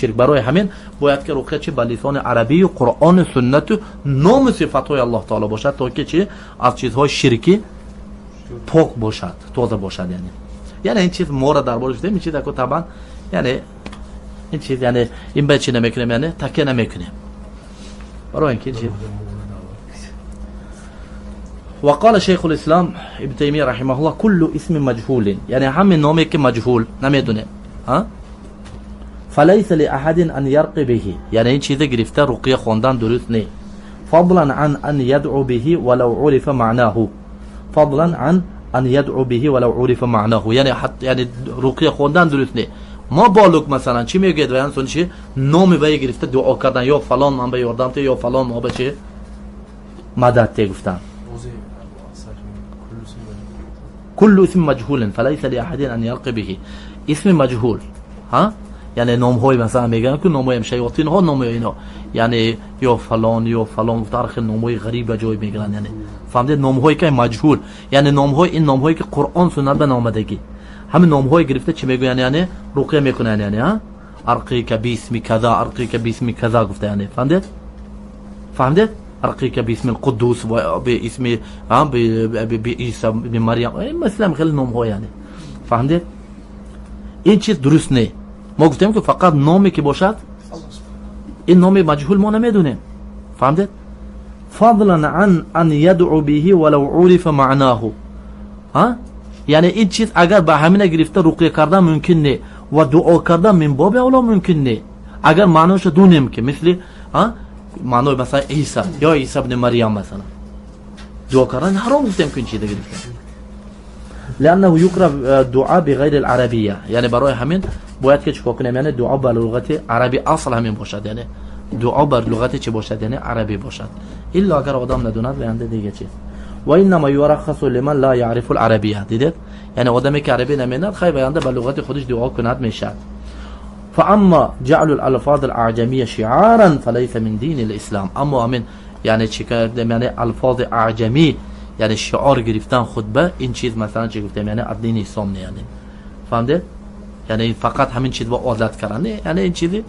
شرک. برای همین باید که رقیه چه به لسان عربی و قرآن و سنت و نام صفات های الله تعالی باشد تا که چه از چیزهای شرکی پاک باشد، تازه باشد. یعنی این چیز ما را دربارش دیم، این چیز که طبعا یعنی این چیز یعنی این به چی نمیکنیم، یعنی تکیه نمیکنیم برای اینکه چیز. وقال شیخ الاسلام ابن تیمیه رحمه الله كل اسم مجهول، یعنی همین نامی که مجهول نمیدونه ها فليس لأحد أن يرقي به، یعنی این چیز گرفته رقیه خواندن درست نه. فضلا عن أن يدعو به ولو عرف معناه، فضلا عن أن يدعو به ولو عرف معناه، یعنی رقیه خواندن درست نه. ما بالک مثلا چی میگید و انسان چی نام وی گرفته دعا کردن یا فلان من به یاردم ته یا فلان ما به چه مدد ته گفتن. كل اسم مجهول فليس لأحد أن يرقي به، اسم مجهول ها یعنی نام های مثلا میگن که نام های شیاطین ها نام اینا، یعنی یا فلان تاریخ نام های غریب جای میگن، یعنی فهمیدید نام هایی که مجهول، یعنی نام های این نام هایی که قرآن سنت به نامدگی همین نام های گرفته چی میگن، یعنی رقیه میکنن، یعنی ها ارقیک باسم کذا ارقیک باسم کذا گفته، یعنی فهمیدید ارقیک باسم القدوس و به اسم به عیسی به مریم، این مثلا خیلی نام ها، یعنی فهمیدید این چیز درست نه. ما گفتیم که فقط نامی که باشد این نام مجهول ما نمیدونیم، فهمیدید؟ فضلا عن ان يدعو به ولو عرف معناه، ها یعنی این چیز اگر به همین گرفته رقیه کردن ممکن نه و دعا کردن من باب اولا ممکن نه اگر معناش دونیم، که مثل ها معنای مثلا عیسی یا عیسی ابن مریم مثلا دعا کردن حرام گفتیم که این چیز گرفته، لانه يقرأ دعاء بغیر العربیه، یعنی برای همین باید که چیکار کنیم، یعنی دعا به لغت عربی اصل همین باشد، یعنی دعا بر لغت چه باشد، یعنی عربی باشد، الا اگر آدم ندوند بیانده دیگه چیز. و انما يرخص لمن لا يعرف العربیه، دیدید یعنی آدمی که عربی نمیداند خیلی بیانده به لغت خودش دعا کند میشد. فاما جعل الالفاظ الاعجميه شعارا فليس من دين الاسلام، اما امین یعنی چیکار، یعنی الفاظ اعجمی یعنی شعار گرفتن خطبه این چیز مثلا چی گفتم، یعنی از دین اسلام نه، یعنی فهمیدید، یعنی فقط همین چیز با عادت کردن، یعنی این چیزی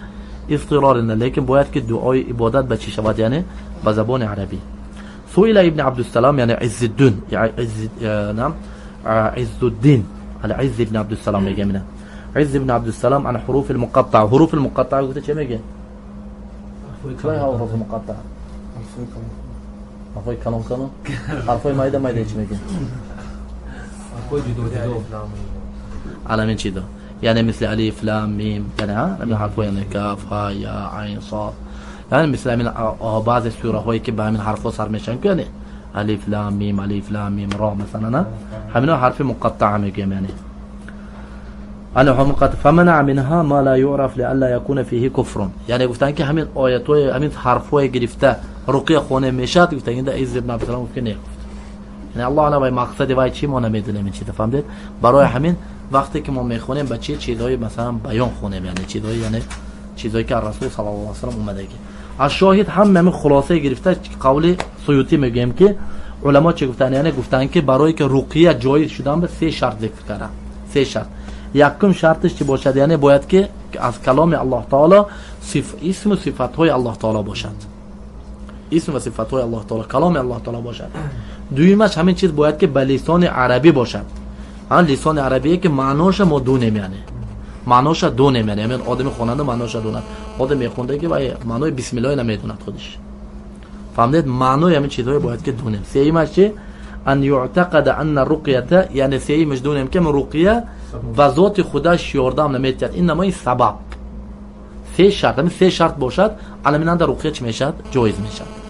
اضطرار نه، لیکن باید که دعای عبادت به چی شود، یعنی به زبان عربی. سئل ابن عبد السلام یعنی عز الدین، یعنی عز الدین العز ابن عبد السلام میگه، من عز ابن عبد السلام عن حروف المقطع، حروف المقطع گفته چه میگه؟ شوی حروف المقطع حرفای کلام حرفای مایده چی میگه؟ حرفای جدا علامه چی دو، یعنی مثل الف لام میم، یعنی همین حرفای یعنی کاف ها یا عین صاد، یعنی مثل همین بعضی سوره هایی که به همین حرفا سر میشن که یعنی الف لام میم را مثلا، نه همین حرف مقطع میگیم، یعنی انا مقطع. فمنع منها ما لا يعرف لئلا يكون فيه كفر، یعنی گفتن که همین آیات های همین حرفای گرفته رقیه خونه میشد، گفتن این عز ابن عبدالسلام گفت نه، یعنی الله اعلم مقصد وای چی ما نمیدونیم این چیزا، فهمیدید؟ برای همین وقتی که ما میخونیم به چیزای مثلا بیان خونیم، یعنی چیزایی که رسول صلی الله علیه و سلم اومده که از شاهد همین خلاصه گرفته قول سیوطی میگیم که علما چه گفتن، یعنی گفتن که برای که رقیه جایز شدن به 3 شرط ذکر کردن، 3 شرط. یکم شرطش چی باشد، یعنی باید که از کلام الله تعالی اسم و صفات های الله تعالی باشد، اسم و صفات های الله تعالی کلام الله تعالی باشد. دویمش همین چیز باید که به لسان عربی باشد، لسان عربیه که معناش ما دونیم، یعنی معناش دونیم، یعنی همین آدم خواننده معناش دوند، آدم میخونده که معنای بسم الله نمیدوند خودش، فهمیدید؟ معنای همین چیزهای باید که دونیم. سیمش چه؟ ان یعتقد ان الرقیه، یعنی سیمش دونیم که رقیه و ذات خودش یاردم نمیتید، اینما این سبب 3 شرط، همین 3 شرط باشد علمینند رقیه چی میشد؟ جایز میشد.